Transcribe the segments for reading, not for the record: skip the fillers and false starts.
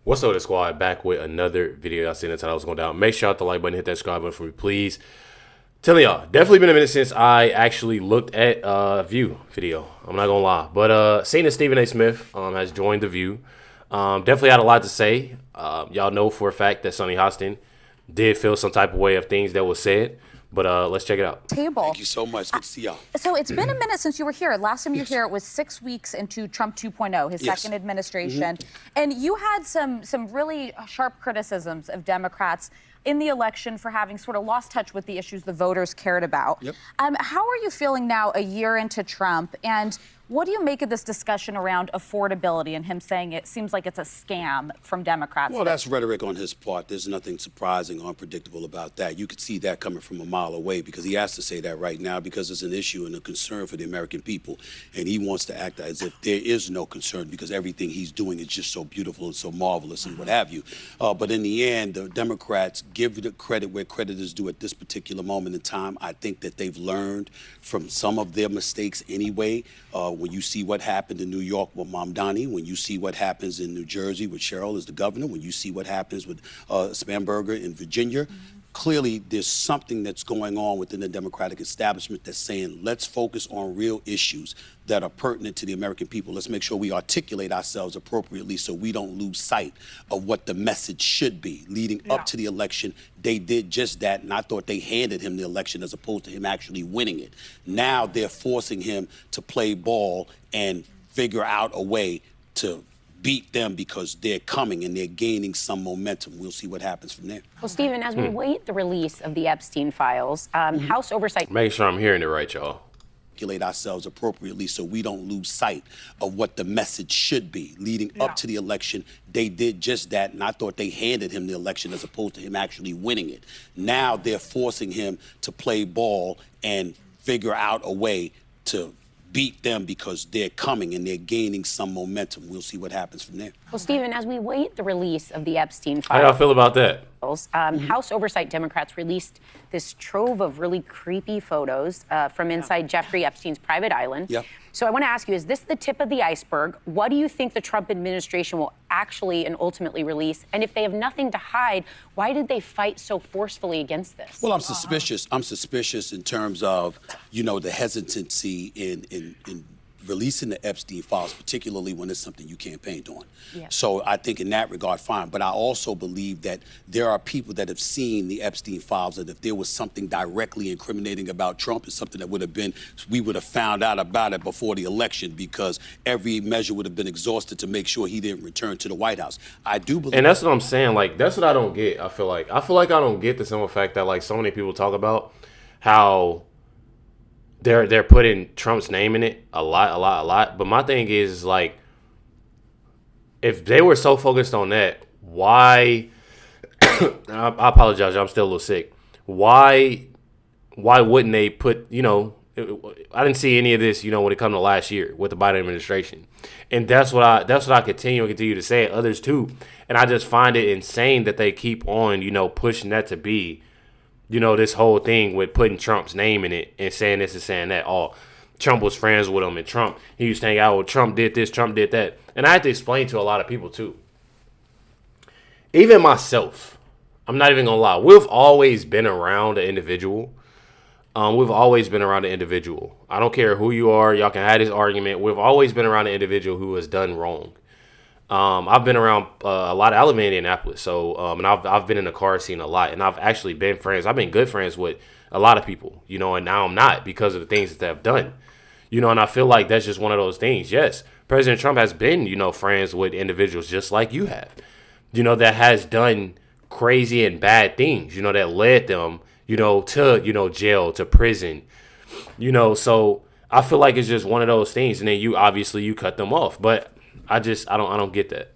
What's up, the squad? Back with another video. I seen that's how I was going down. Make sure you hit the like button, hit that subscribe button for me, please. Telling y'all, definitely been a minute since I actually looked at View video. I'm not gonna lie, but seeing that Stephen A. Smith has joined the View, definitely had a lot to say. Y'all know for a fact that Sonny Hostin did feel some type of way of things that was said. But let's check it out. Thank you so much. Good to see y'all. So it's been a minute since you were here. Last time you were here, it was 6 weeks into Trump 2.0, his second administration. And you had some really sharp criticisms of Democrats in the election for having sort of lost touch with the issues the voters cared about. How are you feeling now a year into Trump? And what do you make of this discussion around affordability and him saying it seems like it's a scam from Democrats? Well, that's rhetoric on his part. There's nothing surprising or unpredictable about that. You could see that coming from a mile away because he has to say that right now because it's an issue and a concern for the American people. And he wants to act as if there is no concern because everything he's doing is just so beautiful and so marvelous and what have you. But in the end, the Democrats give the credit where credit is due at this particular moment in time. I think that they've learned from some of their mistakes anyway. When you see what happened in New York with Mamdani, when you see what happens in New Jersey with Cheryl as the governor, when you see what happens with Spanberger in Virginia, clearly there's something that's going on within the Democratic establishment that's saying, let's focus on real issues that are pertinent to the American people. Let's make sure we articulate ourselves appropriately so we don't lose sight of what the message should be. Leading up to the election, they did just that, and I thought they handed him the election as opposed to him actually winning it. Now they're forcing him to play ball and figure out a way to beat them because they're coming and they're gaining some momentum. We'll see what happens from there. Well, Stephen, as we wait the release of the Epstein files, House Oversight... Make sure I'm hearing it right, y'all. Articulate ourselves appropriately so we don't lose sight of what the message should be. Leading up to the election, they did just that, and I thought they handed him the election as opposed to him actually winning it. Now they're forcing him to play ball and figure out a way to beat them because they're coming and they're gaining some momentum. We'll see what happens from there. Well, Stephen, as we wait the release of the Epstein How y'all files... feel about that? House Oversight Democrats released this trove of really creepy photos from inside Jeffrey Epstein's private island. So I want to ask you, is this the tip of the iceberg? What do you think the Trump administration will actually and ultimately release? And if they have nothing to hide, why did they fight so forcefully against this? Well, I'm suspicious. I'm suspicious in terms of, you know, the hesitancy in releasing the Epstein files, particularly when it's something you campaigned on. So I think in that regard, fine. But I also believe that there are people that have seen the Epstein files, that if there was something directly incriminating about Trump, it's something that would have been, we would have found out about it before the election because every measure would have been exhausted to make sure he didn't return to the White House. I do believe. And that's what I'm saying. Like, that's what I don't get. I feel like I don't get the simple fact that, like, so many people talk about how they're putting Trump's name in it a lot. But my thing is, like, if they were so focused on that, why? I apologize, I'm still a little sick. Why wouldn't they put? You know, I didn't see any of this. You know, when it comes to last year with the Biden administration, and that's what I continue to say. Others too, and I just find it insane that they keep on, you know, pushing that to be, you know, this whole thing with putting Trump's name in it and saying this and saying that. Oh, Trump was friends with him, and Trump, he used to hang out with Trump, did this, Trump did that. And I had to explain to a lot of people, too. Even myself, I'm not even going to lie. We've always been around an individual. We've always been around an individual. I don't care who you are. Y'all can have this argument. We've always been around an individual who has done wrong. I've been around a lot of Alabama, Indianapolis, so and I've been in the car scene a lot, and I've actually been friends. I've been good friends with a lot of people, you know, and now I'm not because of the things that they've done, you know, and I feel like that's just one of those things. Yes, President Trump has been, you know, friends with individuals just like you have, you know, that has done crazy and bad things, you know, that led them, you know, to, you know, jail, to prison, you know, so I feel like it's just one of those things, and then you cut them off, but I don't get that.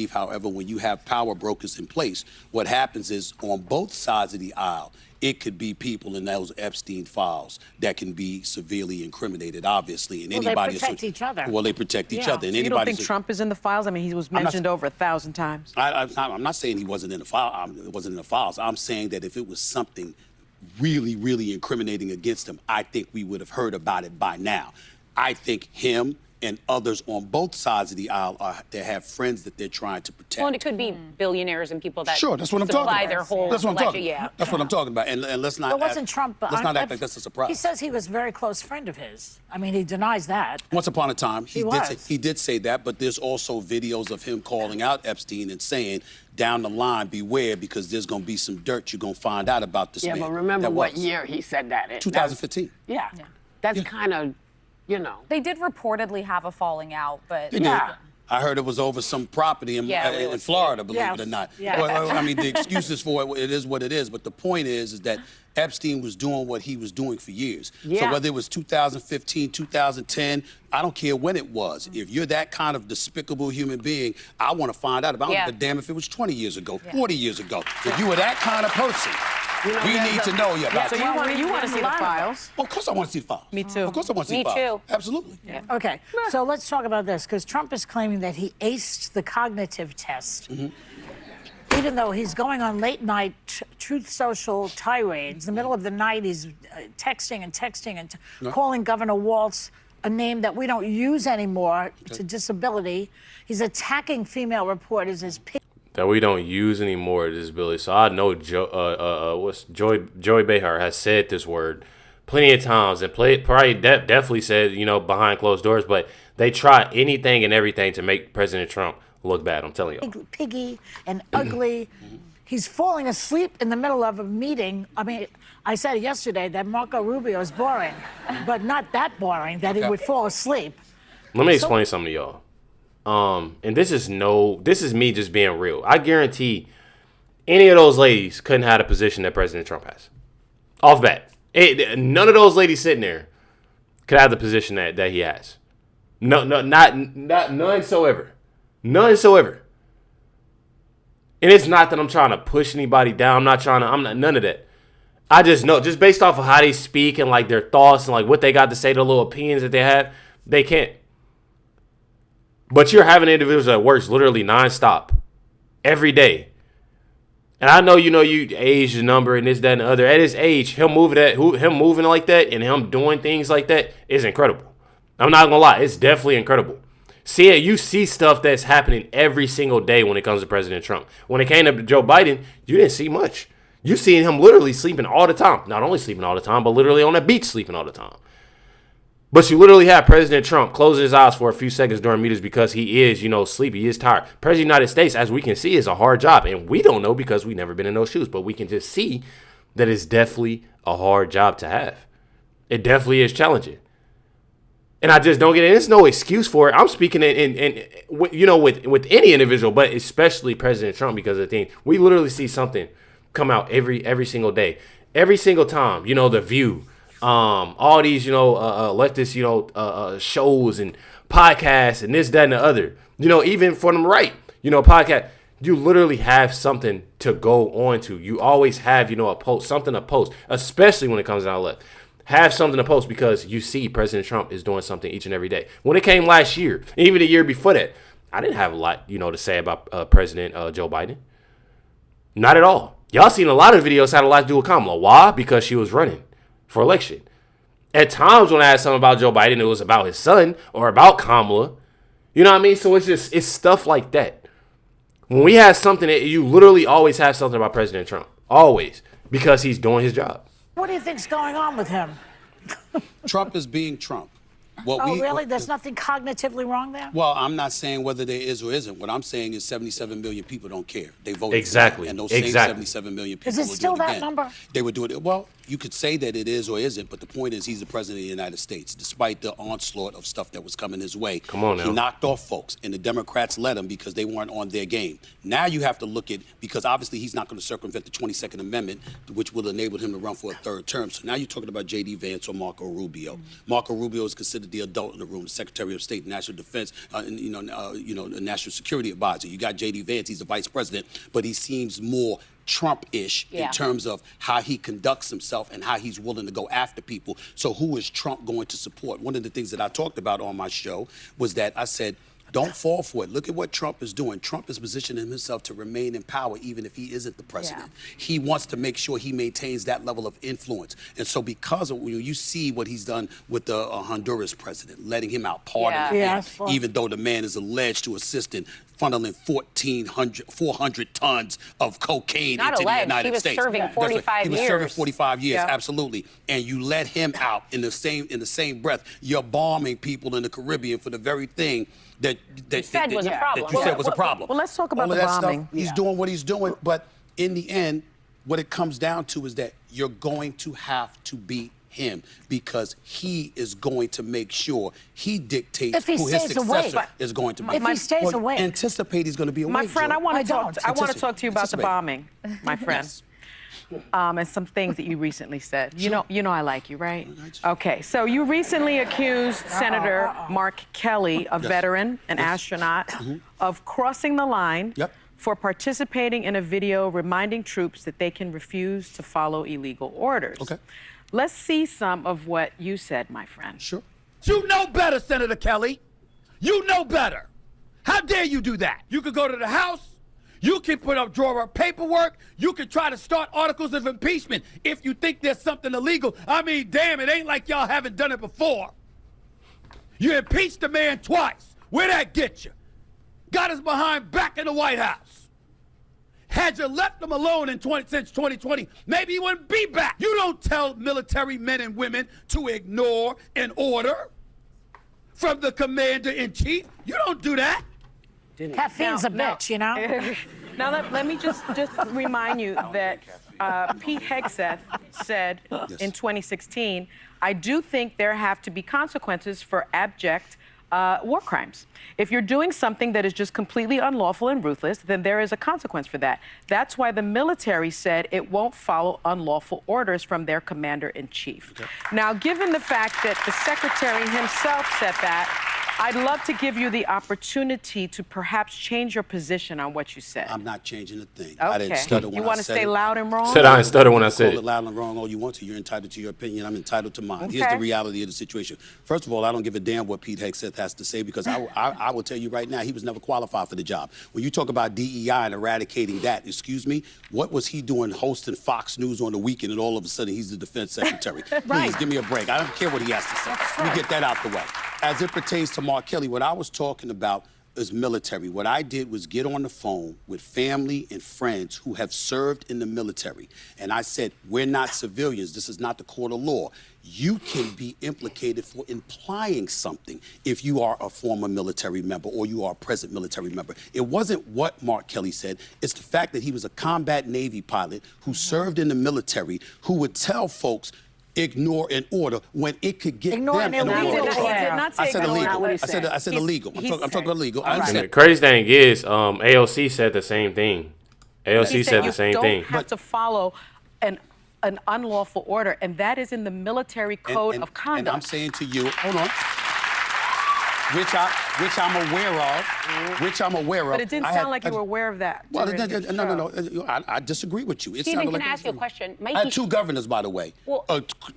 However, when you have power brokers in place, what happens is on both sides of the aisle, it could be people in those Epstein files that can be severely incriminated, obviously. And anybody they protect each other. Well, they protect each other. And so you don't think Trump is in the files? I mean, he was mentioned over 1,000 times. I'm not saying he wasn't in the file. It wasn't in the files. I'm saying that if it was something really, really incriminating against him, I think we would have heard about it by now. I think him and others on both sides of the aisle they have friends that they're trying to protect. Well, and it could be billionaires and people that Sure, that's what I'm talking supply about. their whole That's what I'm talking election. about. That's what I'm talking about. And let's not. But wasn't Trump? Let's not act like that's a surprise. He says he was a very close friend of his. I mean, he denies that. Once upon a time, he was. did say that, but there's also videos of him calling out Epstein and saying, down the line, beware, because there's going to be some dirt you're going to find out about this man. Yeah, but remember what year he said that in. 2015. Yeah. That's kind of, you know. They did reportedly have a falling out, but Yeah. I heard it was over some property in Florida, believe it or not. Yeah. Well, I mean, the excuses for it is what it is, but the point is that Epstein was doing what he was doing for years. Yeah. So whether it was 2015, 2010, I don't care when it was. If you're that kind of despicable human being, I want to find out about it. I don't give a damn if it was 20 years ago, 40 years ago. If you were that kind of person, we need to know you about So it. you want to see the files? Of course I want to see the files. Me too. Of course I want to see Me the files. too. Absolutely. Yeah. Okay, so let's talk about this, because Trump is claiming that he aced the cognitive test. Even though he's going on late night Truth Social tirades, in the middle of the night, he's texting and calling Governor Walz a name that we don't use anymore to disability. He's attacking female reporters as that we don't use anymore, disability. So I know Joy Behar has said this word plenty of times and definitely said, you know, behind closed doors, but they try anything and everything to make President Trump look bad. I'm telling you. piggy and ugly. He's falling asleep in the middle of a meeting. I mean, I said yesterday that Marco Rubio is boring, but not that boring that he would fall asleep. Let me explain something to y'all. And this is me just being real. I guarantee any of those ladies couldn't have the position that President Trump has. Off bat. None of those ladies sitting there could have the position that he has. No, not none so ever. None so ever. And it's not that I'm trying to push anybody down. I'm not none of that. I just know, just based off of how they speak and like their thoughts and like what they got to say, the little opinions that they have, they can't. But you're having individuals that works literally nonstop every day. And I know, you age the number and this, that, and the other. At his age, him moving like that and him doing things like that is incredible. I'm not gonna lie, it's definitely incredible. You see stuff that's happening every single day when it comes to President Trump. When it came to Joe Biden, you didn't see much. You seen him literally sleeping all the time. Not only sleeping all the time, but literally on the beach sleeping all the time. But you literally have President Trump closing his eyes for a few seconds during meetings because he is, sleepy. He is tired. President of the United States, as we can see, is a hard job. And we don't know because we've never been in those shoes. But we can just see that it's definitely a hard job to have. It definitely is challenging. And I just don't get it. There's no excuse for it. I'm speaking with any individual, but especially President Trump, because of the thing. We literally see something come out every single day. Every single time, The View, all these, leftist, shows and podcasts and this, that, and the other. Even for them right, podcast. You literally have something to go on to. You always have, something to post, especially when it comes down to left. Have something to post because you see President Trump is doing something each and every day. When it came last year, even the year before that, I didn't have a lot, to say about President Joe Biden. Not at all. Y'all seen a lot of videos had a lot to do with Kamala. Why? Because she was running for election. At times when I had something about Joe Biden, it was about his son or about Kamala. You know what I mean? So it's stuff like that. When we have something, you literally always have something about President Trump. Always. Because he's doing his job. What do you think's going on with him? Trump is being Trump. Really? There's nothing cognitively wrong there? Well, I'm not saying whether there is or isn't. What I'm saying is 77 million people don't care. They voted exactly, for him, and those same 77 million people is it will still do it that again. Number? They would do it. Well, you could say that it is or isn't, but the point is he's the president of the United States. Despite the onslaught of stuff that was coming his way, come on now. He knocked off folks, and the Democrats let him because they weren't on their game. Now you have to look at, because obviously he's not going to circumvent the 22nd Amendment, which will enable him to run for a third term. So now you're talking about J.D. Vance or Marco Rubio. Marco Rubio is considered the adult in the room, the Secretary of State, National Defense, the National Security Advisor. You got J.D. Vance, he's the vice president, but he seems more Trump-ish in terms of how he conducts himself and how he's willing to go after people. So who is Trump going to support? One of the things that I talked about on my show was that I said, Don't fall for it. Look at what Trump is doing. Trump is positioning himself to remain in power even if he isn't the president. He wants to make sure he maintains that level of influence. And so because of, when you see what he's done with the Honduras president, letting him out, pardoning him, even though the man is alleged to assist in funneling 400 tons of cocaine into the United States. He was serving 45 years. He was serving 45 years, absolutely. And you let him out in the same breath. You're bombing people in the Caribbean for the very thing that you said was a problem. Well, let's talk about the bombing. He's doing what he's doing, but in the end, what it comes down to is that you're going to have to beat him because he is going to make sure he dictates who his successor is going to be. If he stays away. Anticipate he's going to be away. My friend, Joe. I want to talk to you about the bombing, my friend. Yes. And some things that you recently said. You know I like you, right? Okay, so you recently accused Senator Mark Kelly, a veteran, an astronaut, of crossing the line for participating in a video reminding troops that they can refuse to follow illegal orders. Okay. Let's see some of what you said, my friend. Sure. You know better, Senator Kelly. You know better. How dare you do that? You could go to the House. You can draw up paperwork. You can try to start articles of impeachment if you think there's something illegal. I mean, damn, it ain't like y'all haven't done it before. You impeached the man twice. Where'd that get you? Got us behind back in the White House. Had you left him alone since 2020, maybe he wouldn't be back. You don't tell military men and women to ignore an order from the commander-in-chief. You don't do that. Caffeine's a bitch, you know? Now, let me just remind you that Pete Hegseth said in 2016, I do think there have to be consequences for abject war crimes. If you're doing something that is just completely unlawful and ruthless, then there is a consequence for that. That's why the military said it won't follow unlawful orders from their commander-in-chief. Okay. Now, given the fact that the secretary himself said that, I'd love to give you the opportunity to perhaps change your position on what you said. I'm not changing a thing. Okay. I didn't stutter when I said it. You want to stay loud and wrong? Said I didn't stutter when I said Call it. it loud and wrong all you want to. You're entitled to your opinion. I'm entitled to mine. Okay. Here's the reality of the situation. First of all, I don't give a damn what Pete Hegseth has to say because I will tell you right now, he was never qualified for the job. When you talk about DEI and eradicating that, excuse me, what was he doing hosting Fox News on the weekend and all of a sudden he's the defense secretary? Please, give me a break. I don't care what he has to say. Let me get that out the way. As it pertains to Mark Kelly, what I was talking about is military. What I did was get on the phone with family and friends who have served in the military. And I said, we're not civilians. This is not the court of law. You can be implicated for implying something if you are a former military member or you are a present military member. It wasn't what Mark Kelly said. It's the fact that he was a combat Navy pilot who served in the military who would tell folks, ignore an order when it could get them in He did not say I said ignore. illegal. I said illegal. I'm talking about illegal. I The crazy thing is, AOC said the same thing. AOC said the same thing. You don't have to follow an unlawful order, and that is in the military code of conduct. And I'm saying to you, hold on, which I'm aware of. But it didn't sound like you were aware of that. Well, no. I disagree with you. Stephen, can I ask you a question? I had two governors, by the way,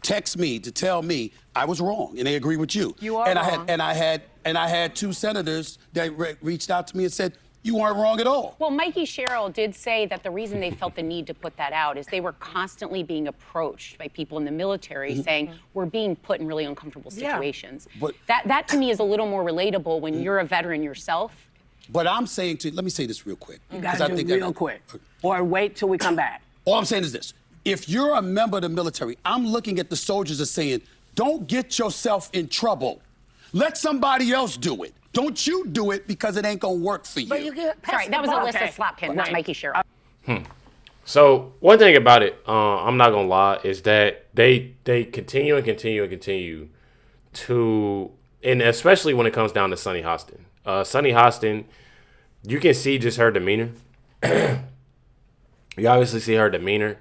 text me to tell me I was wrong, and they agree with you. You are wrong. I had two senators that reached out to me and said, you weren't wrong at all. Well, Mikey Sherrill did say that the reason they felt the need to put that out is they were constantly being approached by people in the military saying, we're being put in really uncomfortable situations. But that to me is a little more relatable when you're a veteran yourself. But I'm saying let me say this real quick. You gotta do real quick. Or wait till we come back. All I'm saying is this. If you're a member of the military, I'm looking at the soldiers as saying, don't get yourself in trouble. Let somebody else do it. Don't you do it because it ain't gonna work for you. But you get Sorry, that was Alyssa Slotkin, not Mikey Sherrill. So one thing about it, I'm not gonna lie, is that they continue to, and especially when it comes down to Sunny Hostin. Sunny Hostin, you can see just her demeanor. You obviously see her demeanor,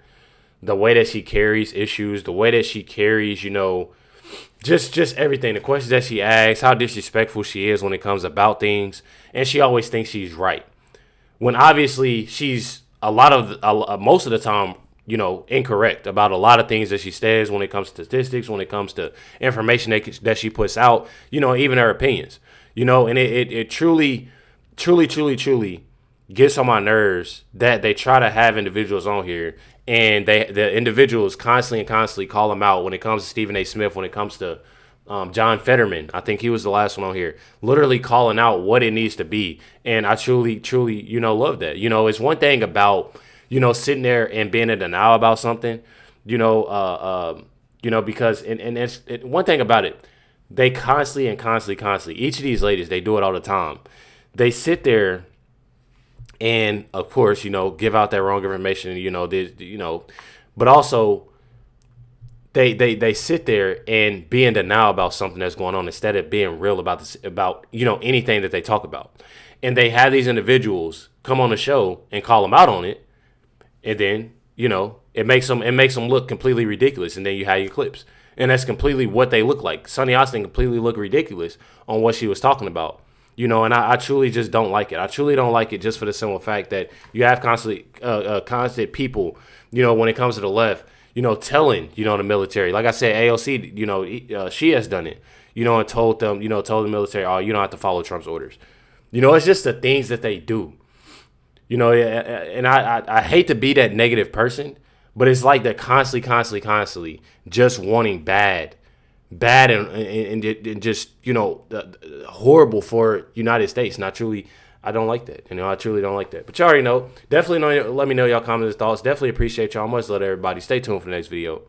the way that she carries issues, the way that she carries, just everything. The questions that she asks, how disrespectful she is when it comes about things, and she always thinks she's right. When obviously she's most of the time, incorrect about a lot of things that she says when it comes to statistics, when it comes to information that she puts out, even her opinions. You know, and it truly gets on my nerves that they try to have individuals on here and the individuals constantly call them out when it comes to Stephen A. Smith, when it comes to John Fetterman. I think he was the last one on here, literally calling out what it needs to be. And I truly, you know, love that. You know, it's one thing about, you know, sitting there and being in denial about something, you know, because and it's one thing about it, they constantly, each of these ladies, they do it all the time. They sit there and, of course, you know, give out that wrong information, but also they sit there and be in denial about something that's going on instead of being real about this, about, you know, anything that they talk about. And they have these individuals come on the show and call them out on it. And then, you know, it makes them look completely ridiculous. And then you have your clips. And that's completely what they look like. Sunny Hostin completely looked ridiculous on what she was talking about. You know, and I truly just don't like it. I truly don't like it just for the simple fact that you have constant people, you know, when it comes to the left, you know, telling, you know, the military. Like I said, AOC, you know, she has done it, you know, and told the military, oh, you don't have to follow Trump's orders. You know, it's just the things that they do. You know, and I hate to be that negative person, but it's like they're constantly just wanting bad and just, you know, horrible for United States. And I don't like that. You know, I truly don't like that. But you already know. Definitely let me know y'all comments and thoughts. Definitely appreciate y'all. Much love to everybody. Stay tuned for the next video.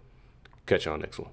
Catch y'all next one.